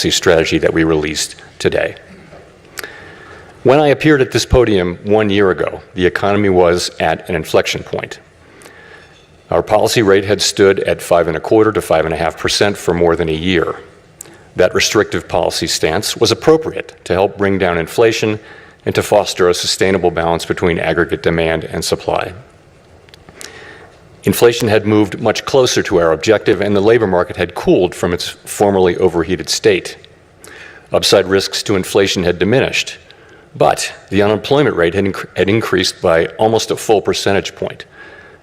policy strategy that we released today. When I appeared at this podium 1 year ago, the economy was at an inflection point. Our policy rate had stood at 5.25% to 5.5% for more than a year. That restrictive policy stance was appropriate to help bring down inflation and to foster a sustainable balance between aggregate demand and supply. Inflation had moved much closer to our objective, and the labor market had cooled from its formerly overheated state. Upside risks to inflation had diminished, but the unemployment rate had increased by almost a full percentage point,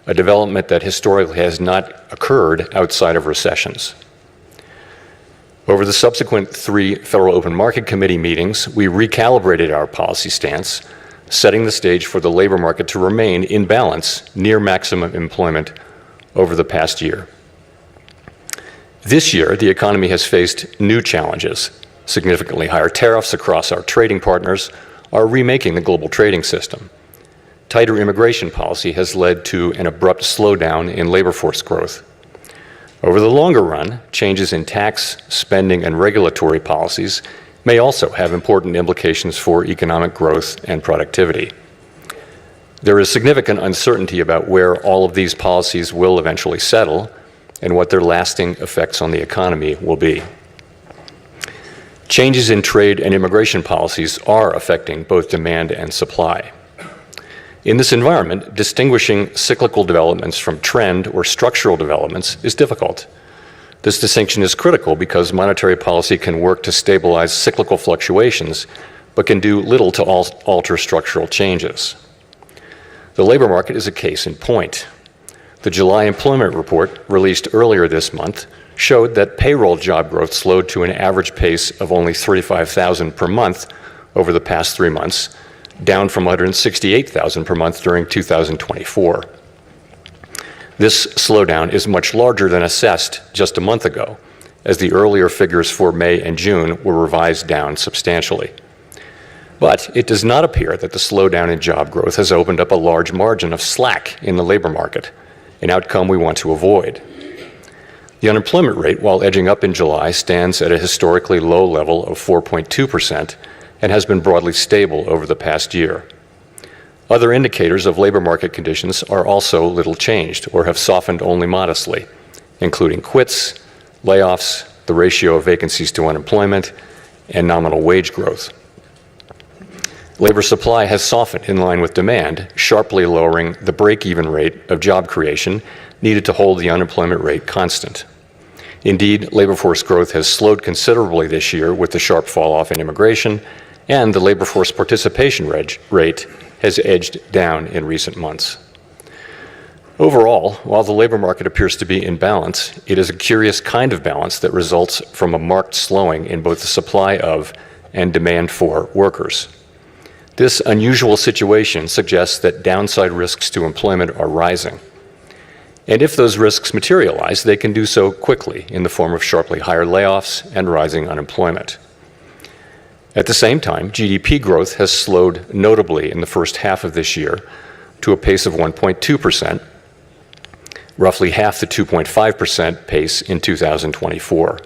a development that historically has not occurred outside of recessions. Over the subsequent 3 Federal Open Market Committee meetings, we recalibrated our policy stance, setting the stage for the labor market to remain in balance near maximum employment over the past year. This year, the economy has faced new challenges. Significantly higher tariffs across our trading partners are remaking the global trading system. Tighter immigration policy has led to an abrupt slowdown in labor force growth. Over the longer run, changes in tax, spending, and regulatory policies may also have important implications for economic growth and productivity. There is significant uncertainty about where all of these policies will eventually settle and what their lasting effects on the economy will be. Changes in trade and immigration policies are affecting both demand and supply. In this environment, distinguishing cyclical developments from trend or structural developments is difficult. This distinction is critical because monetary policy can work to stabilize cyclical fluctuations, but can do little to alter structural changes. The labor market is a case in point. The July employment report, released earlier this month, showed that payroll job growth slowed to an average pace of only 35,000 per month over the past 3 months, down from 168,000 per month during 2024. This slowdown is much larger than assessed just a month ago, as the earlier figures for May and June were revised down substantially. But it does not appear that the slowdown in job growth has opened up a large margin of slack in the labor market, an outcome we want to avoid. The unemployment rate, while edging up in July, stands at a historically low level of 4.2%, and has been broadly stable over the past year. Other indicators of labor market conditions are also little changed or have softened only modestly, including quits, layoffs, the ratio of vacancies to unemployment, and nominal wage growth. Labor supply has softened in line with demand, sharply lowering the break-even rate of job creation needed to hold the unemployment rate constant. Indeed, labor force growth has slowed considerably this year with the sharp fall-off in immigration, and the labor force participation rate has edged down in recent months. Overall, while the labor market appears to be in balance, it is a curious kind of balance that results from a marked slowing in both the supply of and demand for workers. This unusual situation suggests that downside risks to employment are rising. And if those risks materialize, they can do so quickly in the form of sharply higher layoffs and rising unemployment. At the same time, GDP growth has slowed notably in the first half of this year to a pace of 1.2%, roughly half the 2.5% pace in 2024.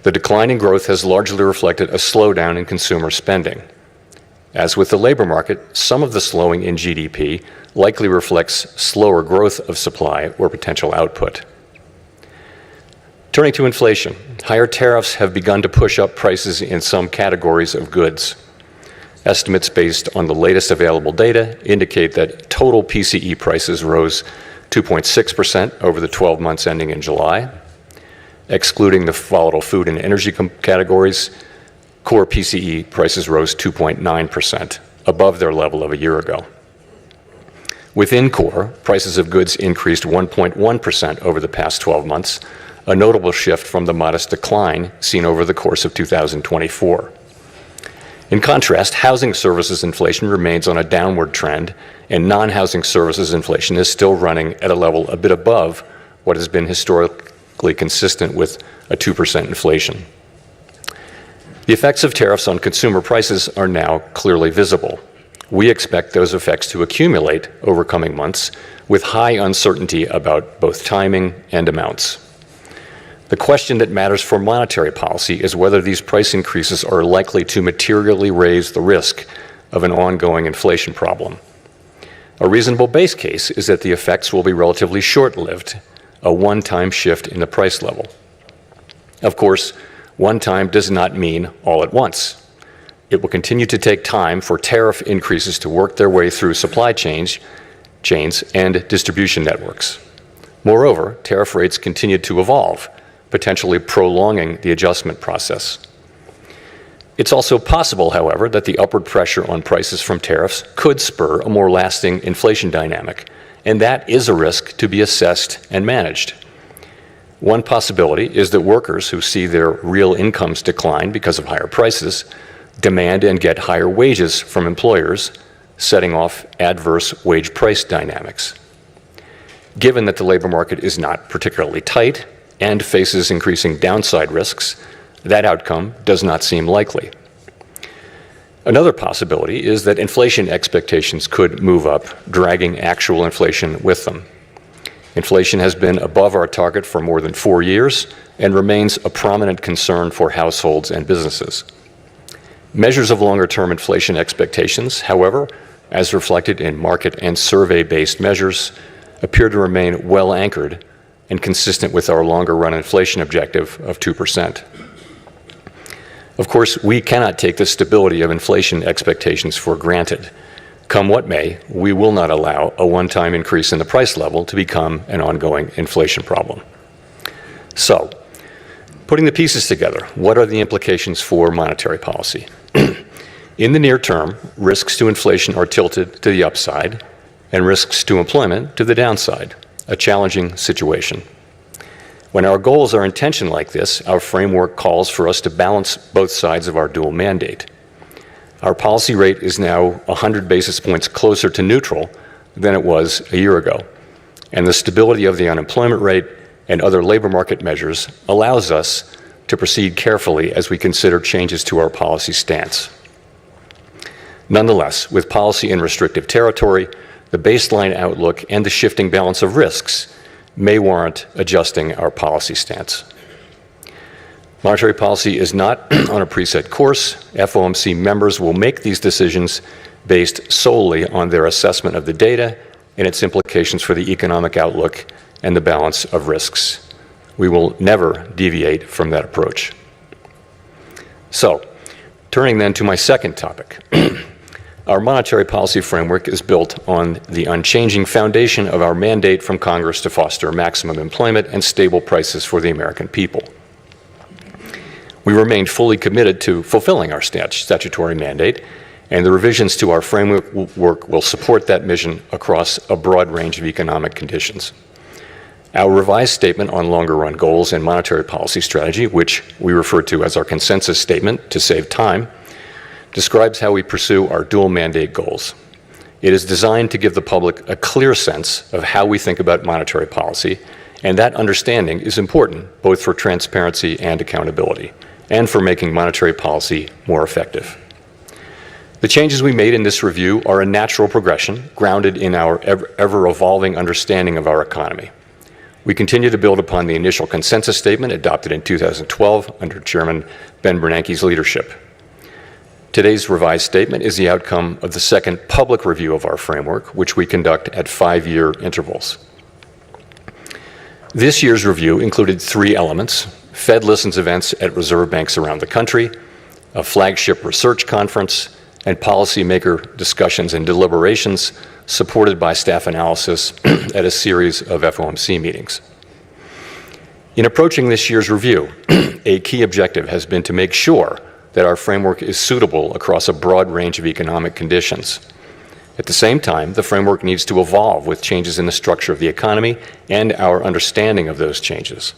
The decline in growth has largely reflected a slowdown in consumer spending. As with the labor market, some of the slowing in GDP likely reflects slower growth of supply or potential output. Turning to inflation, higher tariffs have begun to push up prices in some categories of goods. Estimates based on the latest available data indicate that total PCE prices rose 2.6% over the 12 months ending in July. Excluding the volatile food and energy categories, core PCE prices rose 2.9%, above their level of a year ago. Within core, prices of goods increased 1.1% over the past 12 months, a notable shift from the modest decline seen over the course of 2024. In contrast, housing services inflation remains on a downward trend, and non-housing services inflation is still running at a level a bit above what has been historically consistent with a 2% inflation. The effects of tariffs on consumer prices are now clearly visible. We expect those effects to accumulate over coming months with high uncertainty about both timing and amounts. The question that matters for monetary policy is whether these price increases are likely to materially raise the risk of an ongoing inflation problem. A reasonable base case is that the effects will be relatively short-lived, a one-time shift in the price level. Of course, one time does not mean all at once. It will continue to take time for tariff increases to work their way through supply chains and distribution networks. Moreover, tariff rates continue to evolve, potentially prolonging the adjustment process. It's also possible, however, that the upward pressure on prices from tariffs could spur a more lasting inflation dynamic, and that is a risk to be assessed and managed. One possibility is that workers who see their real incomes decline because of higher prices demand and get higher wages from employers, setting off adverse wage price dynamics. Given that the labor market is not particularly tight and faces increasing downside risks, that outcome does not seem likely. Another possibility is that inflation expectations could move up, dragging actual inflation with them. Inflation has been above our target for more than 4 years and remains a prominent concern for households and businesses. Measures of longer-term inflation expectations, however, as reflected in market and survey-based measures, appear to remain well anchored and consistent with our longer-run inflation objective of 2%. Of course, we cannot take the stability of inflation expectations for granted. Come what may, we will not allow a one-time increase in the price level to become an ongoing inflation problem. So, putting the pieces together, what are the implications for monetary policy? In the near term, risks to inflation are tilted to the upside and risks to employment to the downside, a challenging situation. When our goals are in tension like this, our framework calls for us to balance both sides of our dual mandate. Our policy rate is now 100 basis points closer to neutral than it was a year ago, and the stability of the unemployment rate and other labor market measures allows us to proceed carefully as we consider changes to our policy stance. Nonetheless, with policy in restrictive territory, the baseline outlook and the shifting balance of risks may warrant adjusting our policy stance. Monetary policy is not on a preset course. FOMC members will make these decisions based solely on their assessment of the data and its implications for the economic outlook and the balance of risks. We will never deviate from that approach. So, turning then to my second topic. Our monetary policy framework is built on the unchanging foundation of our mandate from Congress to foster maximum employment and stable prices for the American people. We remain fully committed to fulfilling our statutory mandate, and the revisions to our framework will support that mission across a broad range of economic conditions. Our revised statement on longer-run goals and monetary policy strategy, which we refer to as our consensus statement to save time, describes how we pursue our dual mandate goals. It is designed to give the public a clear sense of how we think about monetary policy, and that understanding is important both for transparency and accountability, and for making monetary policy more effective. The changes we made in this review are a natural progression grounded in our ever-evolving understanding of our economy. We continue to build upon the initial consensus statement adopted in 2012 under Chairman Ben Bernanke's leadership. Today's revised statement is the outcome of the second public review of our framework, which we conduct at 5-year intervals. This year's review included 3 elements: Fed Listens events at reserve banks around the country, a flagship research conference, and policymaker discussions and deliberations supported by staff analysis at a series of FOMC meetings. In approaching this year's review, a key objective has been to make sure that our framework is suitable across a broad range of economic conditions. At the same time, the framework needs to evolve with changes in the structure of the economy and our understanding of those changes.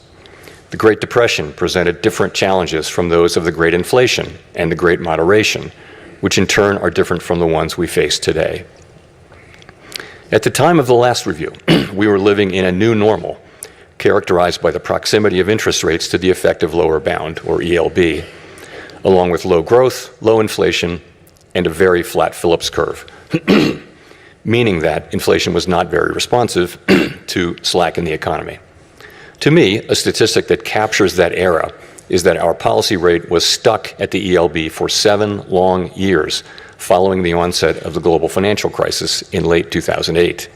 The Great Depression presented different challenges from those of the Great Inflation and the Great Moderation, which in turn are different from the ones we face today. At the time of the last review, we were living in a new normal, characterized by the proximity of interest rates to the effective lower bound, or ELB, along with low growth, low inflation, and a very flat Phillips curve, meaning that inflation was not very responsive to slack in the economy. To me, a statistic that captures that era is that our policy rate was stuck at the ELB for 7 long years following the onset of the global financial crisis in late 2008.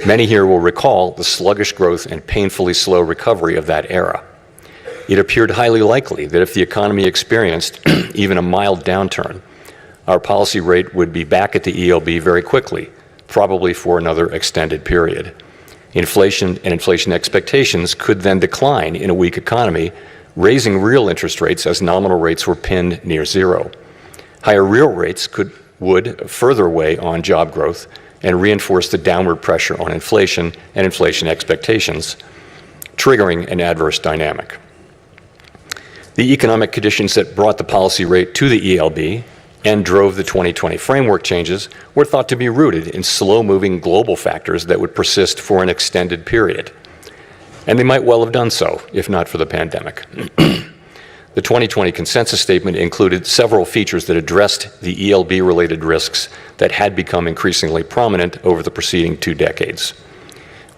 Many here will recall the sluggish growth and painfully slow recovery of that era. It appeared highly likely that if the economy experienced even a mild downturn, our policy rate would be back at the ELB very quickly, probably for another extended period. Inflation and inflation expectations could then decline in a weak economy, raising real interest rates as nominal rates were pinned near zero. Higher real rates would further weigh on job growth and reinforce the downward pressure on inflation and inflation expectations, triggering an adverse dynamic. The economic conditions that brought the policy rate to the ELB and drove the 2020 framework changes were thought to be rooted in slow-moving global factors that would persist for an extended period. And they might well have done so, if not for the pandemic. The 2020 consensus statement included several features that addressed the ELB-related risks that had become increasingly prominent over the preceding 2 decades.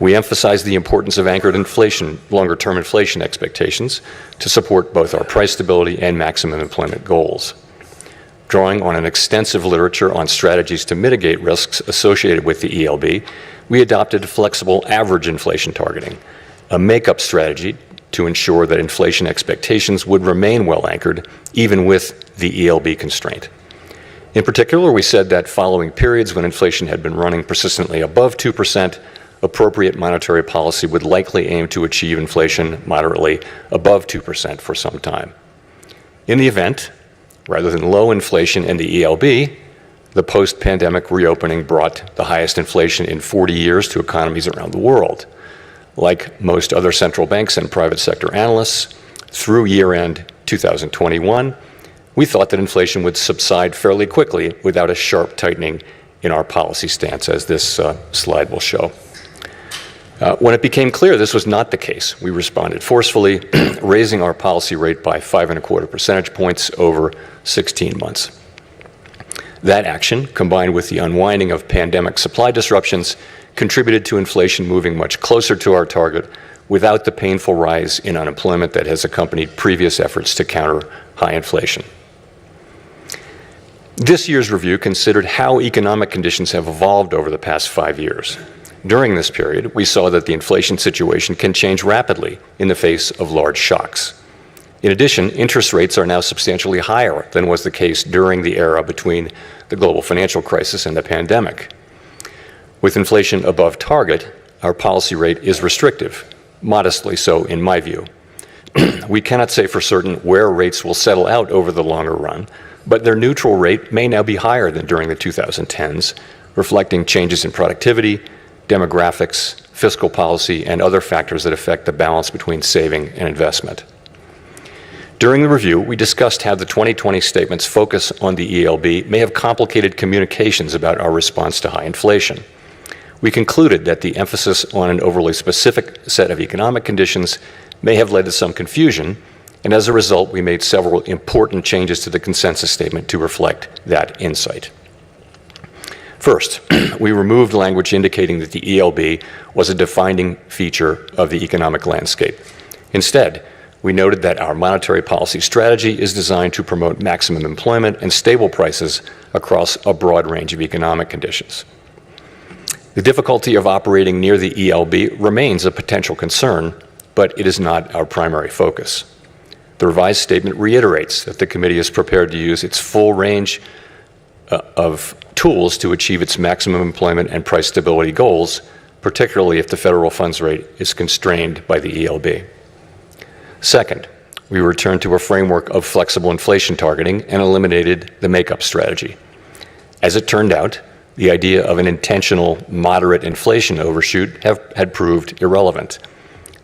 We emphasized the importance of anchored inflation, longer-term inflation expectations to support both our price stability and maximum employment goals. Drawing on an extensive literature on strategies to mitigate risks associated with the ELB, we adopted flexible average inflation targeting, a make-up strategy to ensure that inflation expectations would remain well anchored, even with the ELB constraint. In particular, we said that following periods when inflation had been running persistently above 2%, appropriate monetary policy would likely aim to achieve inflation moderately above 2% for some time. In the event, rather than low inflation in the ELB, the post-pandemic reopening brought the highest inflation in 40 years to economies around the world. Like most other central banks and private sector analysts, through year-end 2021, we thought that inflation would subside fairly quickly without a sharp tightening in our policy stance, as this slide will show. When it became clear this was not the case, we responded forcefully, raising our policy rate by 5.25 percentage points over 16 months. That action, combined with the unwinding of pandemic supply disruptions, contributed to inflation moving much closer to our target without the painful rise in unemployment that has accompanied previous efforts to counter high inflation. This year's review considered how economic conditions have evolved over the past 5 years. During this period, we saw that the inflation situation can change rapidly in the face of large shocks. In addition, interest rates are now substantially higher than was the case during the era between the global financial crisis and the pandemic. With inflation above target, our policy rate is restrictive, modestly so in my view. We cannot say for certain where rates will settle out over the longer run, but their neutral rate may now be higher than during the 2010s, reflecting changes in productivity, demographics, fiscal policy, and other factors that affect the balance between saving and investment. During the review, we discussed how the 2020 statement's focus on the ELB may have complicated communications about our response to high inflation. We concluded that the emphasis on an overly specific set of economic conditions may have led to some confusion, and as a result, we made several important changes to the consensus statement to reflect that insight. First, we removed language indicating that the ELB was a defining feature of the economic landscape. Instead, we noted that our monetary policy strategy is designed to promote maximum employment and stable prices across a broad range of economic conditions. The difficulty of operating near the ELB remains a potential concern, but it is not our primary focus. The revised statement reiterates that the committee is prepared to use its full range of tools to achieve its maximum employment and price stability goals, particularly if the federal funds rate is constrained by the ELB. Second, we returned to a framework of flexible inflation targeting and eliminated the make-up strategy. As it turned out, the idea of an intentional moderate inflation overshoot had proved irrelevant.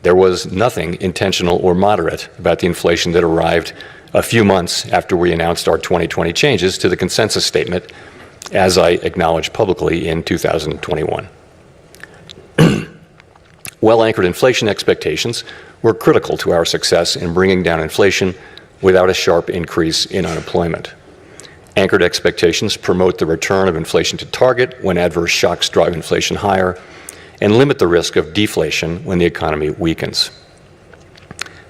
There was nothing intentional or moderate about the inflation that arrived a few months after we announced our 2020 changes to the consensus statement, as I acknowledged publicly in 2021. Well-anchored inflation expectations were critical to our success in bringing down inflation without a sharp increase in unemployment. Anchored expectations promote the return of inflation to target when adverse shocks drive inflation higher and limit the risk of deflation when the economy weakens.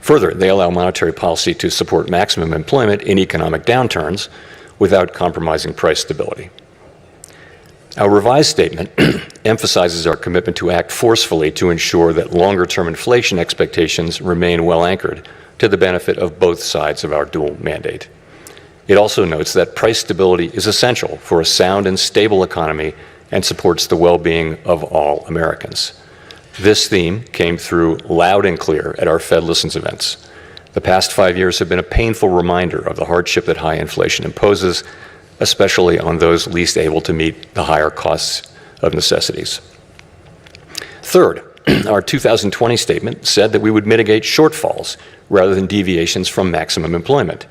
Further, they allow monetary policy to support maximum employment in economic downturns without compromising price stability. Our revised statement emphasizes our commitment to act forcefully to ensure that longer-term inflation expectations remain well anchored to the benefit of both sides of our dual mandate. It also notes that price stability is essential for a sound and stable economy and supports the well-being of all Americans. This theme came through loud and clear at our Fed Listens events. The past 5 years have been a painful reminder of the hardship that high inflation imposes, especially on those least able to meet the higher costs of necessities. Third, our 2020 statement said that we would mitigate shortfalls rather than deviations from maximum employment.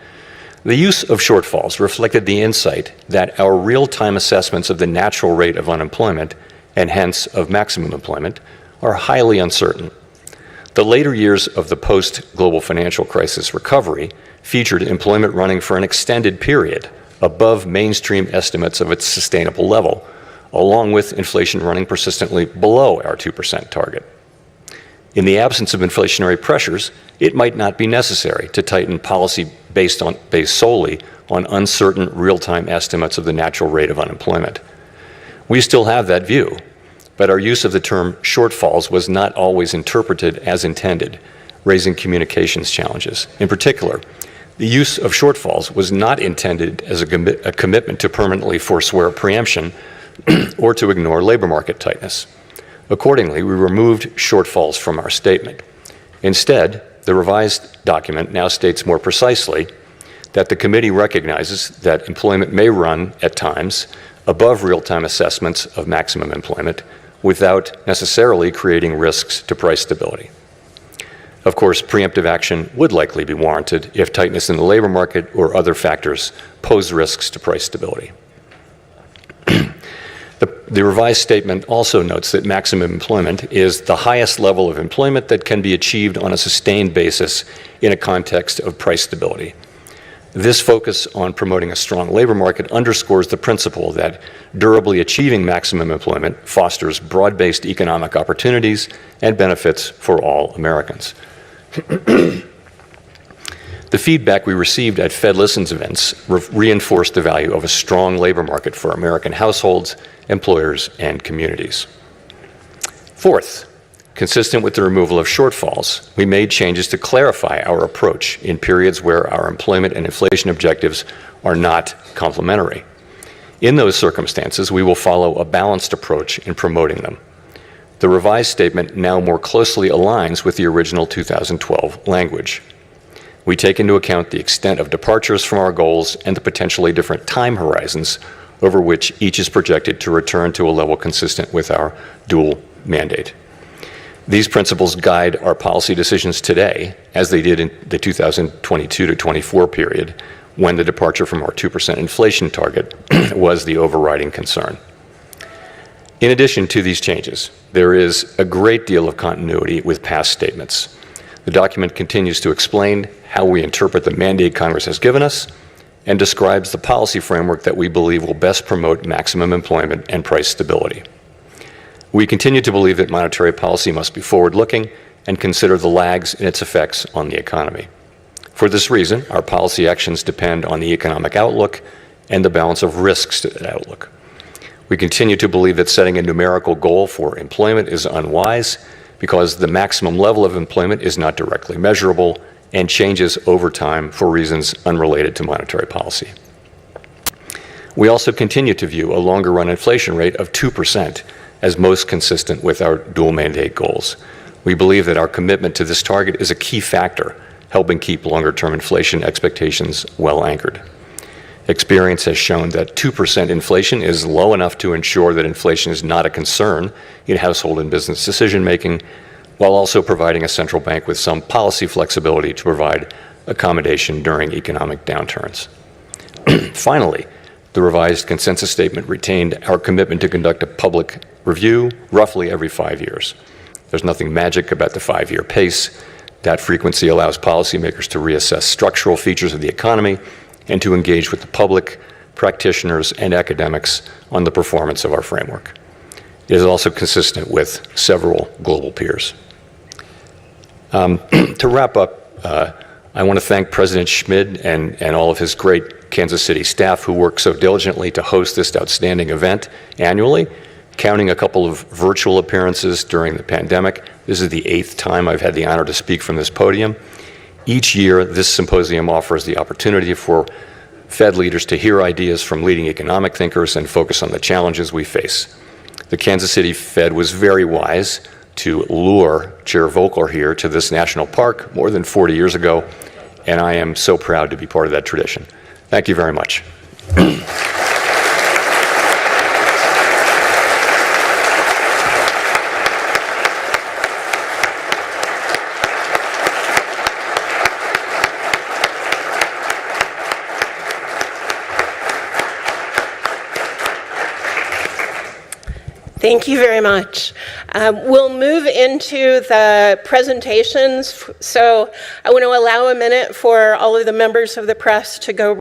The use of shortfalls reflected the insight that our real-time assessments of the natural rate of unemployment, and hence of maximum employment, are highly uncertain. The later years of the post-global financial crisis recovery featured employment running for an extended period above mainstream estimates of its sustainable level, along with inflation running persistently below our 2% target. In the absence of inflationary pressures, it might not be necessary to tighten policy based solely on uncertain real-time estimates of the natural rate of unemployment. We still have that view, but our use of the term shortfalls was not always interpreted as intended, raising communications challenges. In particular, the use of shortfalls was not intended as a commitment to permanently forswear preemption or to ignore labor market tightness. Accordingly, we removed shortfalls from our statement. Instead, the revised document now states more precisely that the committee recognizes that employment may run at times above real-time assessments of maximum employment without necessarily creating risks to price stability. Of course, preemptive action would likely be warranted if tightness in the labor market or other factors pose risks to price stability. The revised statement also notes that maximum employment is the highest level of employment that can be achieved on a sustained basis in a context of price stability. This focus on promoting a strong labor market underscores the principle that durably achieving maximum employment fosters broad-based economic opportunities and benefits for all Americans. The feedback we received at Fed Listens events reinforced the value of a strong labor market for American households, employers, and communities. Fourth, consistent with the removal of shortfalls, we made changes to clarify our approach in periods where our employment and inflation objectives are not complementary. In those circumstances, we will follow a balanced approach in promoting them. The revised statement now more closely aligns with the original 2012 language. We take into account the extent of departures from our goals and the potentially different time horizons over which each is projected to return to a level consistent with our dual mandate. These principles guide our policy decisions today, as they did in the 2022 to 24 period, when the departure from our 2% inflation target was the overriding concern. In addition to these changes, there is a great deal of continuity with past statements. The document continues to explain how we interpret the mandate Congress has given us and describes the policy framework that we believe will best promote maximum employment and price stability. We continue to believe that monetary policy must be forward-looking and consider the lags in its effects on the economy. For this reason, our policy actions depend on the economic outlook and the balance of risks to that outlook. We continue to believe that setting a numerical goal for employment is unwise because the maximum level of employment is not directly measurable and changes over time for reasons unrelated to monetary policy. We also continue to view a longer-run inflation rate of 2% as most consistent with our dual mandate goals. We believe that our commitment to this target is a key factor, helping keep longer-term inflation expectations well anchored. Experience has shown that 2% inflation is low enough to ensure that inflation is not a concern in household and business decision-making, while also providing a central bank with some policy flexibility to provide accommodation during economic downturns. Finally, the revised consensus statement retained our commitment to conduct a public review roughly every 5 years. There's nothing magic about the 5-year pace. That frequency allows policymakers to reassess structural features of the economy and to engage with the public, practitioners, and academics on the performance of our framework. It is also consistent with several global peers. To wrap up, I want to thank President Schmid and all of his great Kansas City staff who work so diligently to host this outstanding event annually, counting a couple of virtual appearances during the pandemic. This is the 8th time I've had the honor to speak from this podium. Each year, this symposium offers the opportunity for Fed leaders to hear ideas from leading economic thinkers and focus on the challenges we face. The Kansas City Fed was very wise to lure Chair Volcker here to this national park more than 40 years ago, and I am so proud to be part of that tradition. Thank you very much. Thank you very much. We'll move into the presentations. So I want to allow a minute for all of the members of the press to go